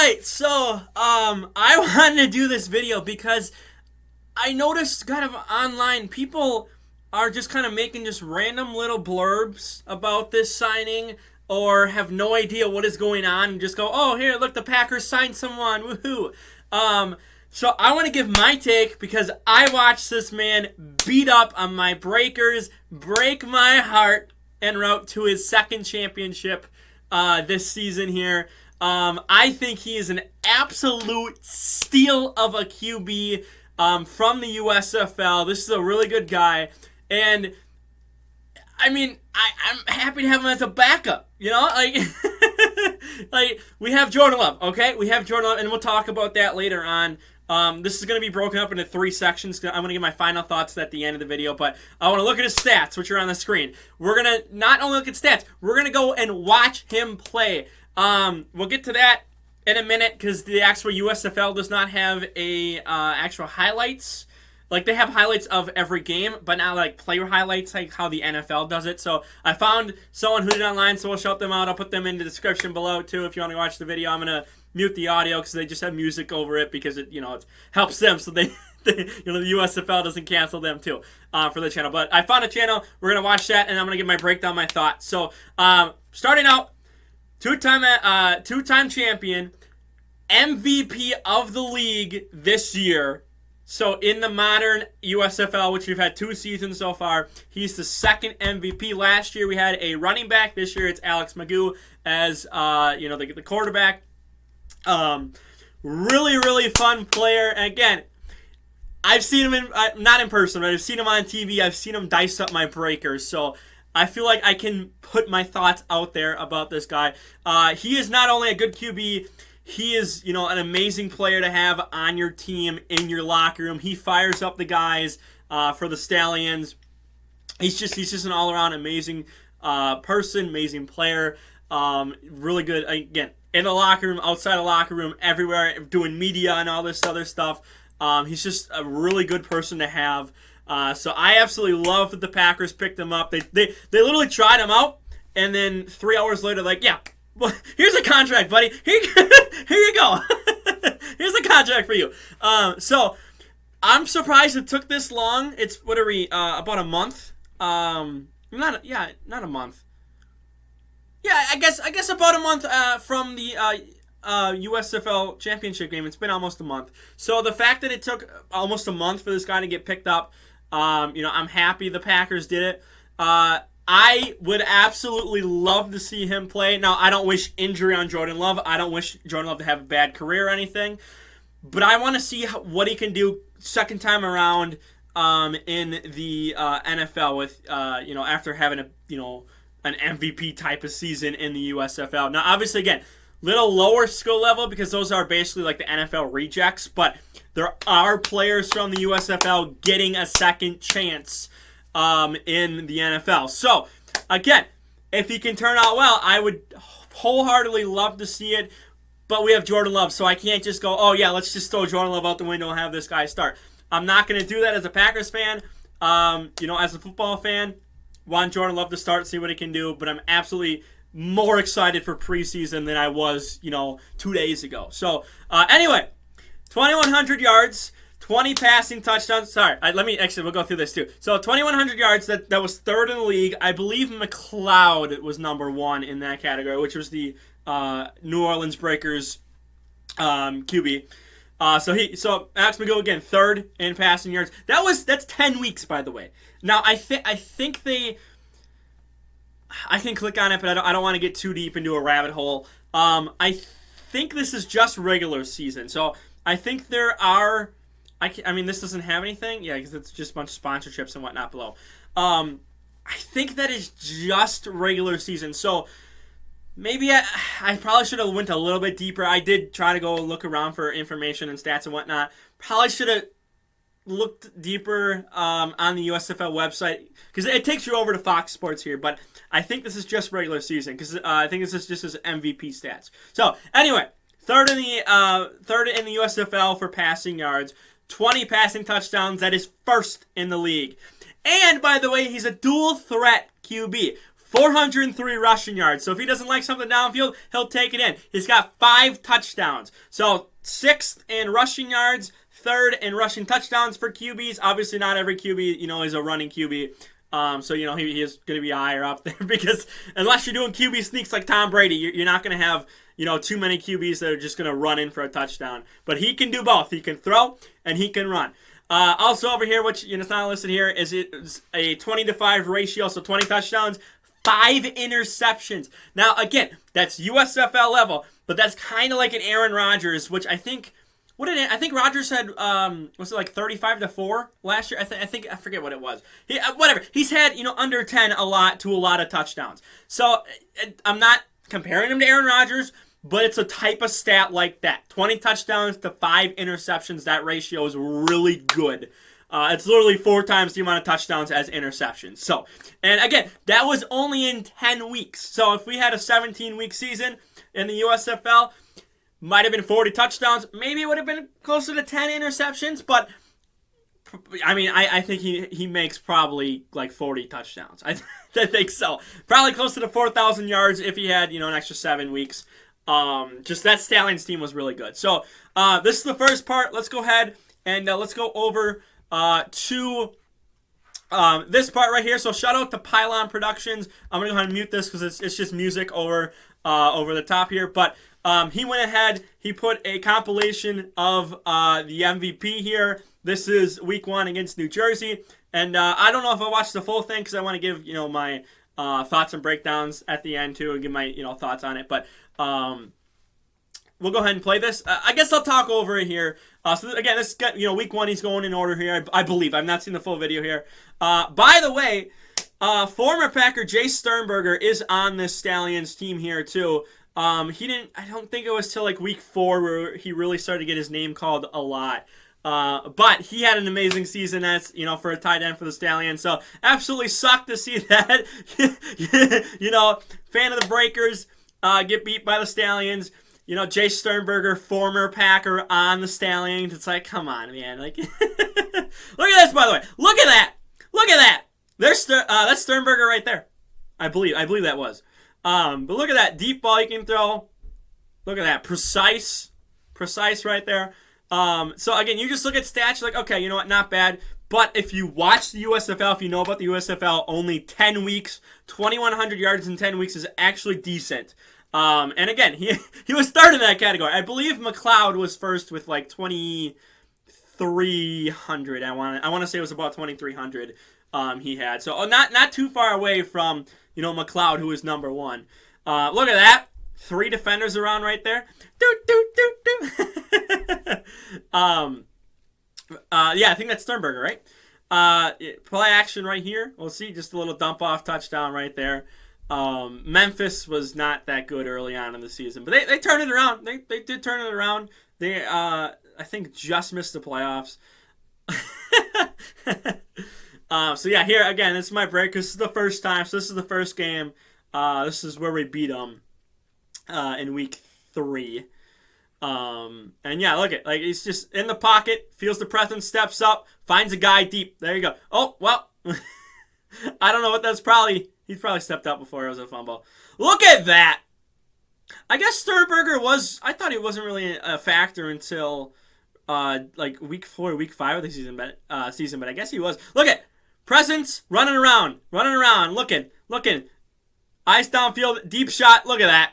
right, so I wanted to do this video because I noticed kind of online people are just kind of making just random little blurbs about this signing or have no idea what is going on and just go, oh, here, look, the Packers signed someone, woohoo. So I want to give my take because I watched this man beat up on my Breakers, break my heart en route to his second championship this season here. I think he is an absolute steal of a QB from the USFL. This is a really good guy. And, I mean, I'm happy to have him as a backup, you know? Like we have Jordan Love, okay? We have Jordan Love, and we'll talk about that later on. This is going to be broken up into 3 sections. I'm going to give my final thoughts at the end of the video, but I want to look at his stats, which are on the screen. We're going to not only look at stats, we're going to go and watch him play. We'll get to that in a minute because the actual USFL does not have a actual highlights. Like, they have highlights of every game, but not, like, player highlights like how the NFL does it. So I found someone who did it online, so we'll shout them out. I'll put them in the description below, too, if you want to watch the video. I'm going to mute the audio because they just have music over it because it, it helps them so the USFL doesn't cancel them, too, for the channel. But I found a channel. We're going to watch that, and I'm going to give my breakdown, my thoughts. So, starting out, two-time champion, MVP of the league this year. So in the modern USFL, which we've had 2 seasons so far, he's the second MVP. Last year we had a running back. This year it's Mcgough as the quarterback. Really, really fun player. And again, I've seen him not in person, but I've seen him on TV. I've seen him dice up my Breakers. So I feel like I can put my thoughts out there about this guy. He is not only a good QB. He is, an amazing player to have on your team, in your locker room. He fires up the guys for the Stallions. He's just an all-around amazing person, amazing player. Really good, again, in the locker room, outside the locker room, everywhere, doing media and all this other stuff. He's just a really good person to have. So I absolutely love that the Packers picked him up. They literally tried him out, and then 3 hours later, like, yeah, well, here's a contract, buddy. Here you go. Here's a contract for you. So I'm surprised it took this long. It's about a month. Not a month. Yeah, I guess about a month from the USFL championship game. It's been almost a month. So the fact that it took almost a month for this guy to get picked up, I'm happy the Packers did it. I would absolutely love to see him play. Now, I don't wish injury on Jordan Love. I don't wish Jordan Love to have a bad career or anything. But I want to see what he can do second time around in the NFL with, after having an MVP type of season in the USFL. Now, obviously, again, little lower skill level because those are basically like the NFL rejects. But there are players from the USFL getting a second chance in the NFL. So, again, if he can turn out well, I would wholeheartedly love to see it. But we have Jordan Love, so I can't just go, oh, yeah, let's just throw Jordan Love out the window and have this guy start. I'm not going to do that as a Packers fan. As a football fan, want Jordan Love to start, see what he can do. But I'm absolutely more excited for preseason than I was, 2 days ago. So, anyway, 2,100 yards. 20 passing touchdowns. Sorry, we'll go through this too. So 2,100 yards, that was third in the league. I believe McLeod was number 1 in that category, which was the New Orleans Breakers QB. So Alex Mcgough again, third in passing yards. That's 10 weeks, by the way. Now I think I can click on it, but I don't want to get too deep into a rabbit hole. I think this is just regular season. So I think there are. This doesn't have anything. Yeah, because it's just a bunch of sponsorships and whatnot below. I think that is just regular season. So maybe I probably should have went a little bit deeper. I did try to go look around for information and stats and whatnot. Probably should have looked deeper on the USFL website because it takes you over to Fox Sports here. But I think this is just regular season because I think this is just his MVP stats. So anyway, third in the USFL for passing yards. 20 passing touchdowns. That is first in the league. And, by the way, he's a dual threat QB. 403 rushing yards. So if he doesn't like something downfield, he'll take it in. He's got 5 touchdowns. So 6th in rushing yards, 3rd in rushing touchdowns for QBs. Obviously, not every QB, is a running QB. So, he is going to be higher up there because unless you're doing QB sneaks like Tom Brady, you're not going to have, too many QBs that are just going to run in for a touchdown. But he can do both. He can throw and he can run. Also over here, which it's not listed here, is it's a 20-5 ratio, so 20 touchdowns, 5 interceptions. Now, again, that's USFL level, but that's kind of like an Aaron Rodgers, which I think, I think Rodgers had, was it like 35-4 last year? I forget what it was. Whatever. He's had, under 10 a lot of touchdowns. So I'm not comparing him to Aaron Rodgers, but it's a type of stat like that. 20 touchdowns to 5 interceptions. That ratio is really good. It's literally 4 times the amount of touchdowns as interceptions. So, and again, that was only in 10 weeks. So if we had a 17-week season in the USFL, might have been 40 touchdowns. Maybe it would have been closer to 10 interceptions. But, I think he makes probably like 40 touchdowns. I think so. Probably closer to 4,000 yards if he had, an extra 7 weeks. Just that Stallions team was really good. So this is the first part. Let's go ahead and let's go over to this part right here. So shout out to Pylon Productions. I'm gonna go ahead and mute this because it's just music over the top here. But he went ahead. He put a compilation of the MVP here. This is Week 1 against New Jersey, and I don't know if I watched the full thing because I want to give my thoughts and breakdowns at the end too, and give my thoughts on it. But we'll go ahead and play this. I guess I'll talk over it here. So again, this got Week 1. He's going in order here. I believe. I've not seen the full video here. By the way, former Packer Jay Sternberger is on this Stallions team here too. He didn't. I don't think it was till like Week 4 where he really started to get his name called a lot. But he had an amazing season as, for a tight end for the Stallions. So absolutely sucked to see that. Fan of the Breakers get beat by the Stallions. Jay Sternberger, former Packer on the Stallions. It's like, come on, man. Like, look at this, by the way. Look at that. Look at that. There's that's Sternberger right there. I believe that was. But look at that deep ball he can throw. Look at that precise right there. So again, you just look at stats, you're like, okay, you know what, not bad. But if you watch the USFL, if you know about the USFL, only 10 weeks, 2,100 yards in 10 weeks is actually decent. And again, he was third in that category. I believe McLeod was first with like 2,300. I want to say it was about 2,300 he had. So not too far away from McLeod, who is number 1. Look at that. 3 defenders around right there. Yeah, I think that's Sternberger, right? Play action right here. We'll see just a little dump off touchdown right there. Memphis was not that good early on in the season, but they turned it around. They did turn it around. They I think just missed the playoffs. So yeah, here again, this is my break. This is the first time. So this is the first game. This is where we beat them in week 3. And yeah, look at he's just in the pocket, feels the presence, steps up, finds a guy deep. There you go. Oh well, I don't know what that's probably. He's probably stepped up before it was a fumble. Look at that. I guess Sternberger was. I thought he wasn't really a factor until like week 4, week 5 of the season, but I guess he was. Look at presence, running around, looking. Eyes downfield, deep shot. Look at that.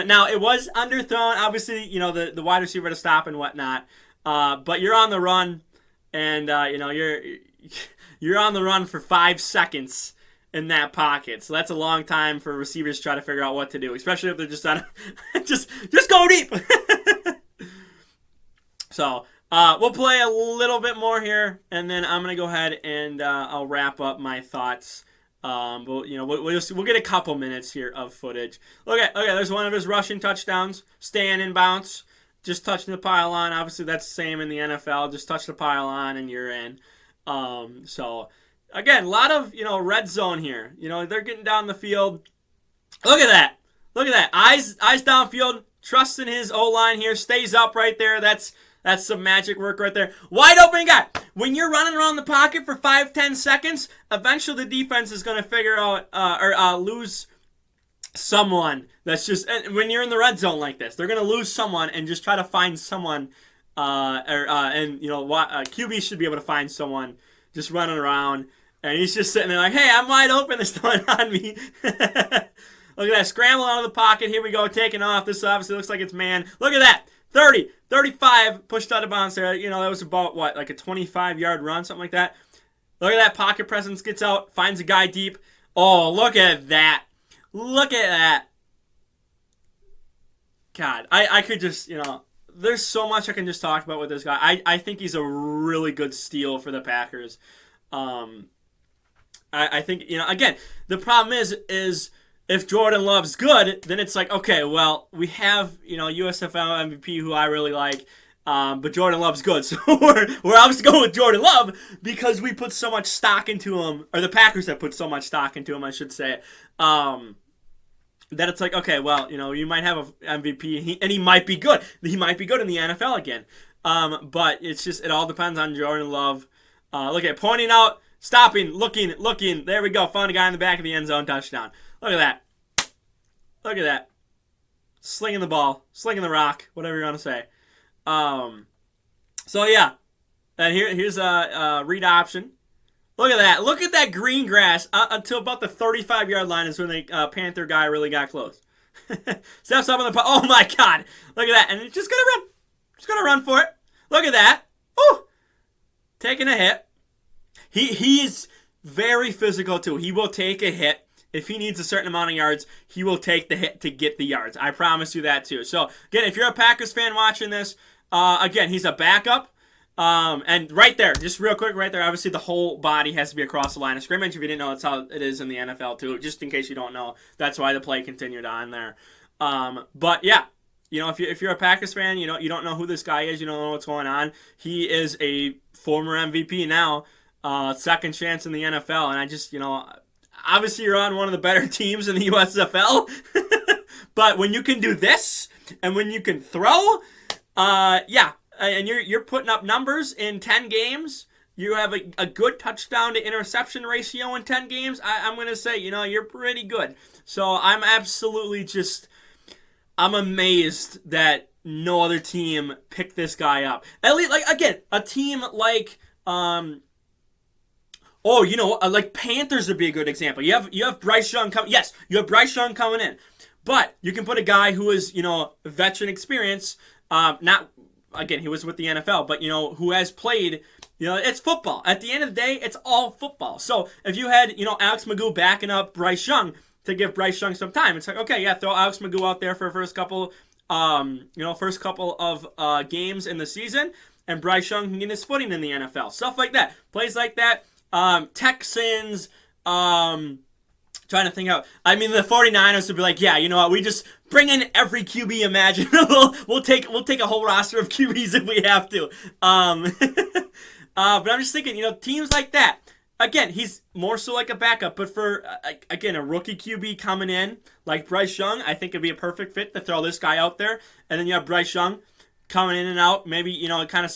Now, it was underthrown. Obviously, the wide receiver to stop and whatnot. But you're on the run, and, you're on the run for 5 seconds in that pocket. So that's a long time for receivers to try to figure out what to do, especially if they're just on just go deep. So we'll play a little bit more here, and then I'm going to go ahead and I'll wrap up my thoughts. But we'll get a couple minutes here of footage. Okay, there's one of his rushing touchdowns, staying in bounce, just touching the pylon. Obviously, that's the same in the NFL. Just touch the pylon and you're in. So again, a lot of red zone here. They're getting down the field. Look at that. Eyes downfield. Trusting his O line here. Stays up right there. That's That's some magic work right there. Wide open guy. When you're running around the pocket for 5-10 seconds, eventually the defense is going to figure out or lose someone that's just, when you're in the red zone like this, they're going to lose someone and just try to find someone, QB should be able to find someone just running around, and he's just sitting there like, hey, I'm wide open, there's no one on me. Look at that, scramble out of the pocket, here we go, taking off. This obviously looks like it's man. Look at that, 30, 35, pushed out of bounds there. That was about, like a 25-yard run, something like that. Look at that, pocket presence, gets out, finds a guy deep. Oh, look at that. Look at that. God, I could just, there's so much I can just talk about with this guy. I think he's a really good steal for the Packers. I think, again, the problem is if Jordan Love's good, then it's like, okay, well, we have, USFL MVP who I really like, but Jordan Love's good. So we're obviously going with Jordan Love because we put so much stock into him, or the Packers have put so much stock into him, I should say. That it's like, okay, well, you might have an MVP, and he might be good. He might be good in the NFL again. But it's just, it all depends on Jordan Love. Look at pointing out, stopping, looking. There we go. Found a guy in the back of the end zone, touchdown. Look at that. Look at that. Slinging the ball, slinging the rock, whatever you want to say. So yeah, and here's a read option. Look at that. Look at that green grass until about the 35-yard line is when the Panther guy really got close. Steps up on the... Oh, my God. Look at that. And it's just going to run. Just going to run for it. Look at that. Ooh. Taking a hit. He is very physical, too. He will take a hit. If he needs a certain amount of yards, he will take the hit to get the yards. I promise you that, too. So, again, if you're a Packers fan watching this, again, he's a backup. And right there, just real quick, right there, obviously the whole body has to be across the line of scrimmage. If you didn't know, that's how it is in the NFL too. Just in case you don't know, that's why the play continued on there. But yeah, if you're a Packers fan, you don't know who this guy is, you don't know what's going on. He is a former MVP now, second chance in the NFL, and I just, obviously you're on one of the better teams in the USFL, but when you can do this and when you can throw, yeah. And you're putting up numbers in 10 games. You have a good touchdown to interception ratio in 10 games. I'm going to say, you're pretty good. So I'm absolutely I'm amazed that no other team picked this guy up. At least, again, a team like, like Panthers would be a good example. You have Bryce Young coming. Yes, you have Bryce Young coming in. But you can put a guy who is, veteran experience, Again, he was with the NFL, but, who has played, it's football. At the end of the day, it's all football. So if you had, Alex Mcgough backing up Bryce Young to give Bryce Young some time, it's like, okay, yeah, throw Alex Mcgough out there for the first couple of games in the season, and Bryce Young can get his footing in the NFL. Stuff like that. Plays like that. Texans, trying to think out. I mean, the 49ers would be like, yeah, you know what? We just bring in every QB imaginable. we'll take a whole roster of QBs if we have to. But I'm just thinking, teams like that. Again, he's more so like a backup. But for again, a rookie QB coming in like Bryce Young, I think it'd be a perfect fit to throw this guy out there. And then you have Bryce Young coming in and out. Maybe kind of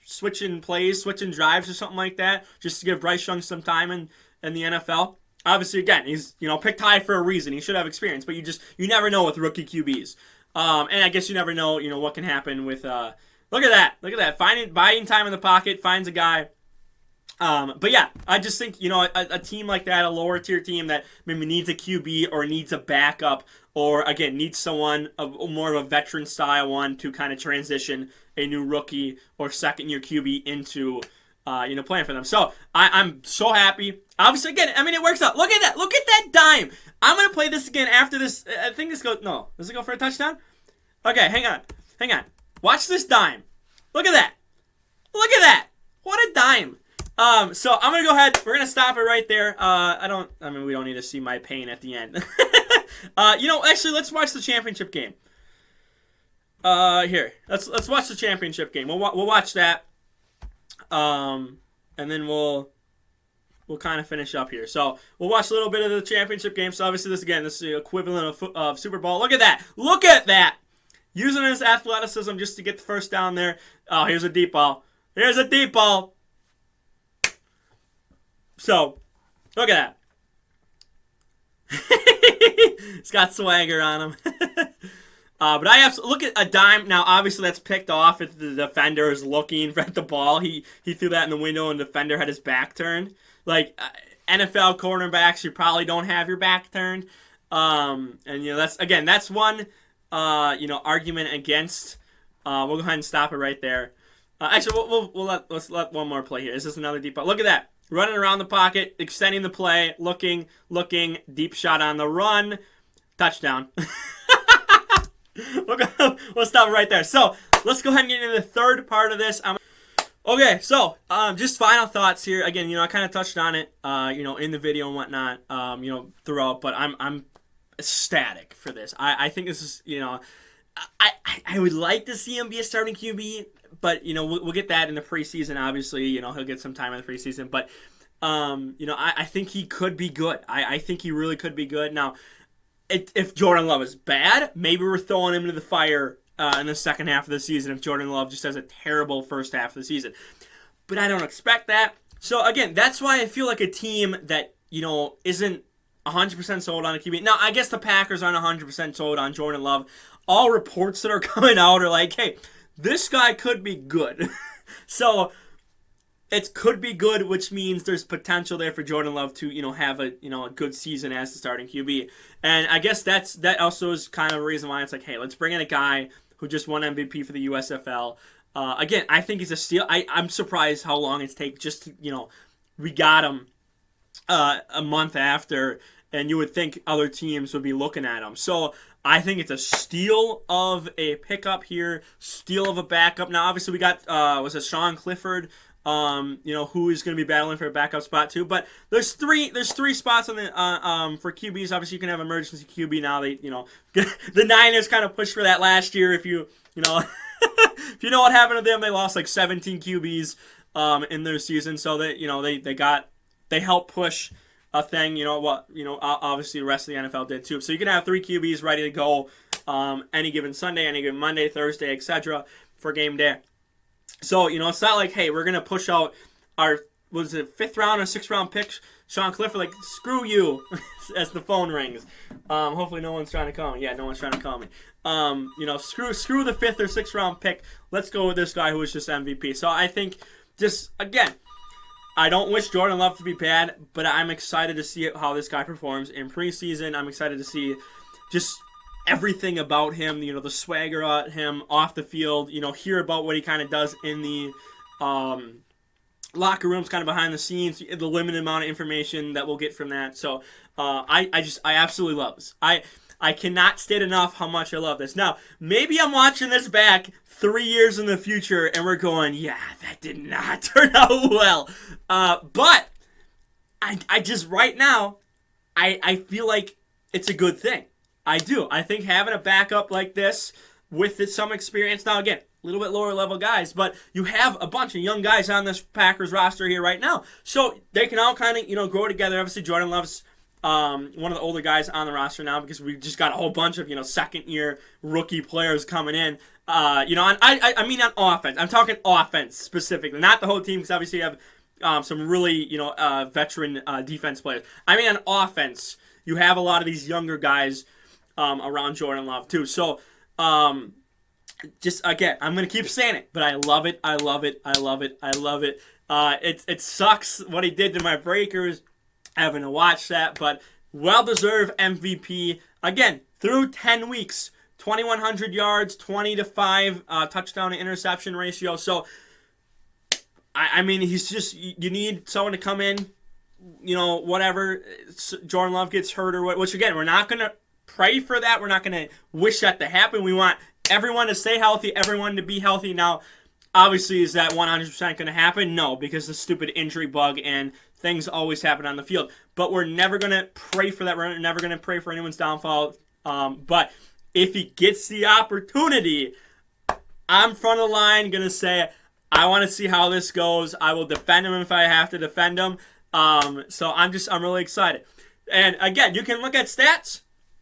switching plays, switching drives or something like that, just to give Bryce Young some time in the NFL. Obviously, again, he's picked high for a reason. He should have experience, but you never know with rookie QBs. And I guess you never know what can happen with. Look at that, buying time in the pocket, finds a guy. But yeah, I just think a team like that, a lower tier team that maybe needs a QB or needs a backup, or again needs someone more of a veteran style one to kind of transition a new rookie or second year QB into. Playing for them. So I'm so happy. Obviously, again, I mean, it works out. Look at that. Look at that dime. I'm going to play this again after this. I think this goes, no. Does it go for a touchdown? Okay, hang on. Watch this dime. Look at that. Look at that. What a dime. So I'm going to go ahead. We're going to stop it right there. We don't need to see my pain at the end. Actually, let's watch the championship game. Here. Let's watch the championship game. We'll watch that. And then we'll kind of finish up here. So we'll watch a little bit of the championship game. So obviously this is the equivalent of Super Bowl. Look at that. Look at that. using his athleticism just to get the first down there. Oh, here's a deep ball. Here's a deep ball. So, look at that. He's got swagger on him. But I absolutely look at a dime. Now, obviously, that's picked off if the defender is looking at the ball. He threw that in the window, and the defender had his back turned. Like, NFL cornerbacks, you probably don't have your back turned. And, that's one, argument against. We'll go ahead and stop it right there. Actually, let's let one more play here. Is this another deep ball? Look at that. Running around the pocket, extending the play, looking, deep shot on the run. Touchdown. We'll stop right there. So, let's go ahead and get into the third part of this. Okay, so, just final thoughts here. Again, I kind of touched on it, in the video and whatnot, throughout, but I'm ecstatic for this. I think this is, I would like to see him be a starting QB, but, we'll get that in the preseason, obviously. He'll get some time in the preseason, but, I think he could be good. I think he really could be good. Now, if Jordan Love is bad, maybe we're throwing him into the fire in the second half of the season if Jordan Love just has a terrible first half of the season. But I don't expect that. So, again, that's why I feel like a team that, isn't 100% sold on a QB. Now, I guess the Packers aren't 100% sold on Jordan Love. All reports that are coming out are like, hey, this guy could be good. So, it could be good, which means there's potential there for Jordan Love to, have a good season as the starting QB. And I guess that also is kind of a reason why it's like, hey, let's bring in a guy who just won MVP for the USFL. Again, I think he's a steal. I'm surprised how long it's taken just to, we got him a month after, and you would think other teams would be looking at him. So I think it's a steal of a pickup here, steal of a backup. Now, obviously, we got, was it Sean Clifford? Who is going to be battling for a backup spot too. But there's three spots on the for QBs. Obviously, you can have emergency QB now. They the Niners kind of pushed for that last year. If you if you know what happened to them, they lost like 17 QBs in their season. So they helped push a thing. Obviously the rest of the NFL did too. So you can have 3 QBs ready to go any given Sunday, any given Monday, Thursday, etc. for game day. So, it's not like, hey, we're going to push out our, was it 5th round or 6th round pick, Sean Clifford, like, screw you, as the phone rings. Hopefully no one's trying to call me. Yeah, no one's trying to call me. Screw the 5th or 6th round pick. Let's go with this guy who was just MVP. So I think, just, again, I don't wish Jordan Love to be bad, but I'm excited to see how this guy performs in preseason. I'm excited to see just everything about him, the swagger at him off the field, hear about what he kind of does in the locker rooms, kind of behind the scenes, the limited amount of information that we'll get from that. So I absolutely love this. I cannot state enough how much I love this. Now, maybe I'm watching this back 3 years in the future and we're going, yeah, that did not turn out well. But I just, right now, I feel like it's a good thing. I do. I think having a backup like this with some experience, now again, a little bit lower level guys, but you have a bunch of young guys on this Packers roster here right now. So they can all kind of, grow together. Obviously, Jordan Love's one of the older guys on the roster now because we just got a whole bunch of, second-year rookie players coming in. I mean on offense. I'm talking offense specifically, not the whole team because obviously you have some really, veteran defense players. I mean on offense, you have a lot of these younger guys around Jordan Love too. So, just again, I'm gonna keep saying it, but I love it. I love it. I love it. I love it. It sucks what he did to my Breakers, having to watch that, but well-deserved MVP. Again, through 10 weeks, 2,100 yards, 20-5 touchdown to interception ratio. So, I mean, he's just, you need someone to come in, whatever. Jordan Love gets hurt or what, which again, we're not gonna pray for that. We're not going to wish that to happen. We want everyone to stay healthy, everyone to be healthy. Now, obviously, is that 100% going to happen? No, because the stupid injury bug and things always happen on the field. But we're never going to pray for that. We're never going to pray for anyone's downfall. But if he gets the opportunity, I'm front of the line going to say, I want to see how this goes. I will defend him if I have to defend him. So I'm really excited. And again, you can look at stats.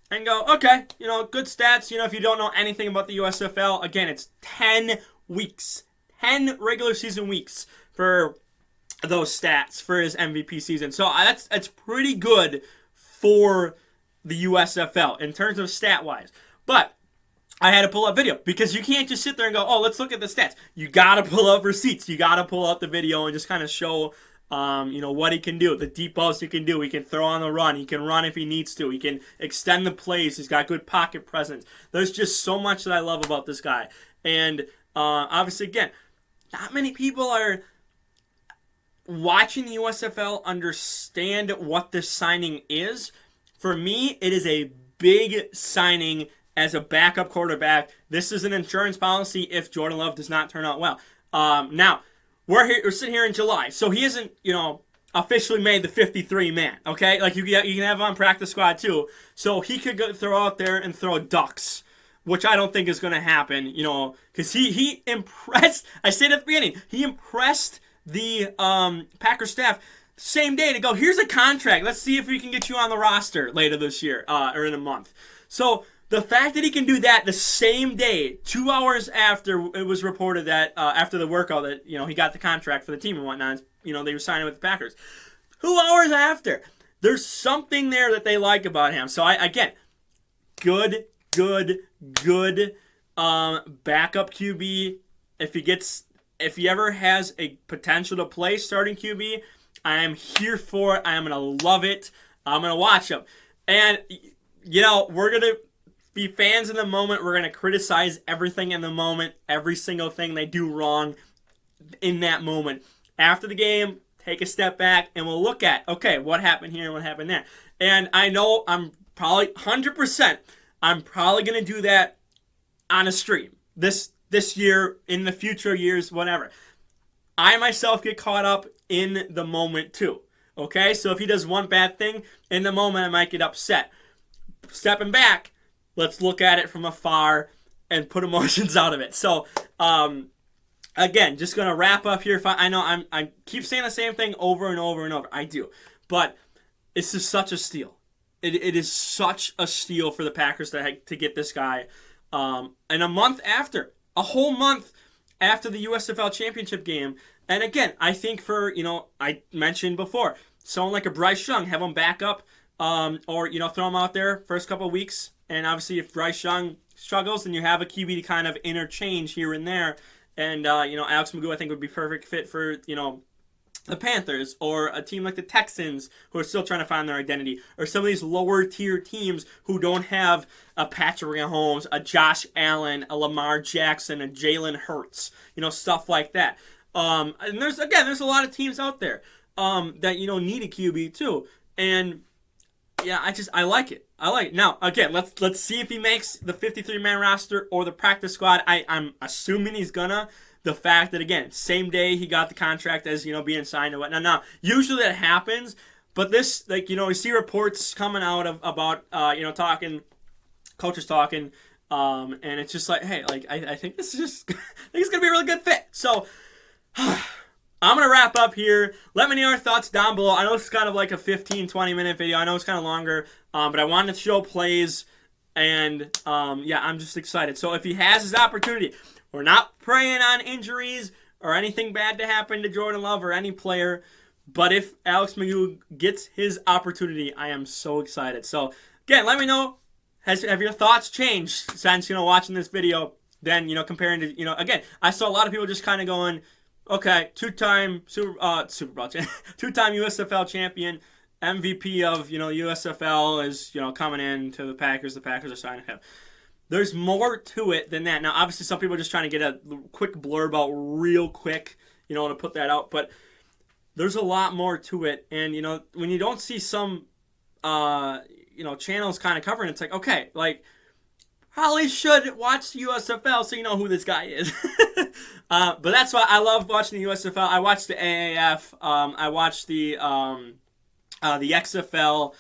and go, okay, good stats. If you don't know anything about the USFL, again, it's 10 weeks, 10 regular season weeks for those stats for his MVP season. So that's pretty good for the USFL in terms of stat wise. But I had to pull up video because you can't just sit there and go, oh, let's look at the stats. You got to pull up receipts. You got to pull up the video and just kind of show, what he can do. The deep balls he can do. He can throw on the run. He can run if he needs to. He can extend the plays. He's got good pocket presence. There's just so much that I love about this guy. And obviously, again, not many people are watching the USFL understand what this signing is. For me, it is a big signing as a backup quarterback. This is an insurance policy if Jordan Love does not turn out well. Now, we're sitting here in July, so he isn't, officially made the 53 man, okay? Like, you can have him on practice squad too. So he could throw out there and throw ducks, which I don't think is going to happen, because he impressed, I said at the beginning, he impressed the Packers staff same day to go, here's a contract. Let's see if we can get you on the roster later this year or in a month. So the fact that he can do that the same day, 2 hours after it was reported that after the workout that he got the contract for the team and whatnot, they were signing with the Packers. 2 hours after, there's something there that they like about him. So again, good backup QB. If he ever has a potential to play starting QB, I am here for it. I am going to love it. I'm going to watch him. And, we're going to be fans in the moment. We're going to criticize everything in the moment, every single thing they do wrong in that moment. After the game, take a step back, and we'll look at, okay, what happened here and what happened there. And I know I'm probably 100%, I'm probably going to do that on a stream this year, in the future years, whatever. I myself get caught up in the moment too. Okay, so if he does one bad thing in the moment, I might get upset. Stepping back, let's look at it from afar and put emotions out of it. So, again, just gonna wrap up here. I know I keep saying the same thing over and over and over. I do, but it's just such a steal. It is such a steal for the Packers to get this guy. And a whole month after the USFL championship game. And again, I think for, I mentioned before, someone like a Bryce Young, have him back up, or, throw him out there first couple of weeks. And obviously if Bryce Young struggles, then you have a QB to kind of interchange here and there. And, Alex Mcgough, I think, would be perfect fit for, the Panthers, or a team like the Texans, who are still trying to find their identity, or some of these lower tier teams who don't have a Patrick Mahomes, a Josh Allen, a Lamar Jackson, a Jalen Hurts, stuff like that. And there's a lot of teams out there that need a QB too. And yeah, I like it. Now, again, let's see if he makes the 53-man roster or the practice squad. I'm assuming he's gonna. The fact that, again, same day he got the contract as, being signed and whatnot. Now, usually that happens, but this, we see reports coming out about, coaches talking, and it's just like, hey, I think this is just, I think it's going to be a really good fit. So, I'm going to wrap up here. Let me know your thoughts down below. I know it's kind of like a 15, 20-minute video. I know it's kind of longer, but I wanted to show plays, and, I'm just excited. So, if he has his opportunity, we're not praying on injuries or anything bad to happen to Jordan Love or any player, but if Alex Mcgough gets his opportunity, I am so excited. So, again, let me know, have your thoughts changed since, watching this video, then, comparing to, again, I saw a lot of people just kind of going, okay, two-time Super Bowl two-time USFL champion, MVP of, USFL is, coming in to the Packers are signing him. There's more to it than that. Now, obviously, some people are just trying to get a quick blurb out real quick, to put that out. But there's a lot more to it. And, when you don't see some, channels kind of covering it, it's like, okay, probably should watch the USFL so you know who this guy is. But that's why I love watching the USFL. I watched the AAF. I watched the XFL.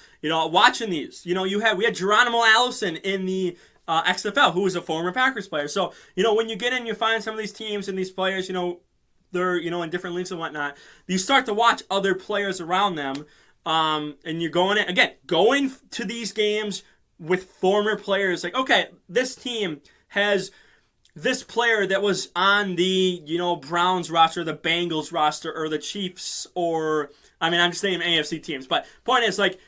Watching these. We had Geronimo Allison in the XFL, who was a former Packers player. So, when you get in, you find some of these teams and these players, they're, in different leagues and whatnot. You start to watch other players around them, and you're going to these games with former players. Like, okay, this team has this player that was on the, Browns roster, the Bengals roster, or the Chiefs, or, I mean, I'm just saying AFC teams. But point is, like,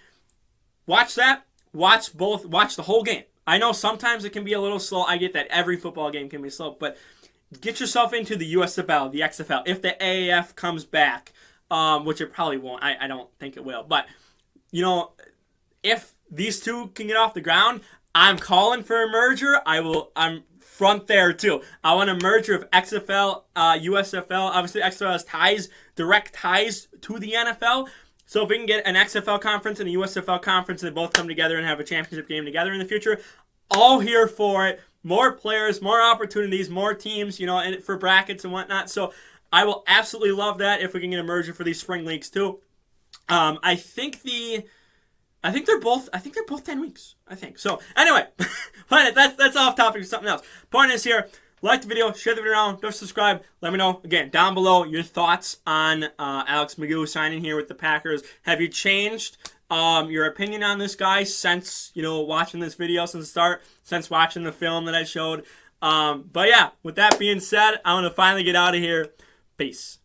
watch that. Watch the whole game. I know sometimes it can be a little slow. I get that every football game can be slow. But get yourself into the USFL, the XFL. If the AAF comes back, which it probably won't. I don't think it will. But, if these two can get off the ground, I'm calling for a merger. I'm front there too. I want a merger of XFL, USFL. Obviously, XFL has direct ties to the NFL. So if we can get an XFL conference and a USFL conference, they both come together and have a championship game together in the future, all here for it. More players, more opportunities, more teams, and for brackets and whatnot. So I will absolutely love that if we can get a merger for these spring leagues too. I think they're both 10 weeks. I think. So anyway, that's off topic for something else. Point is here. Like the video, share the video around, don't subscribe. Let me know, again, down below your thoughts on Alex Mcgough signing here with the Packers. Have you changed your opinion on this guy since, watching this video since the start, since watching the film that I showed? But yeah, with that being said, I want to finally get out of here. Peace.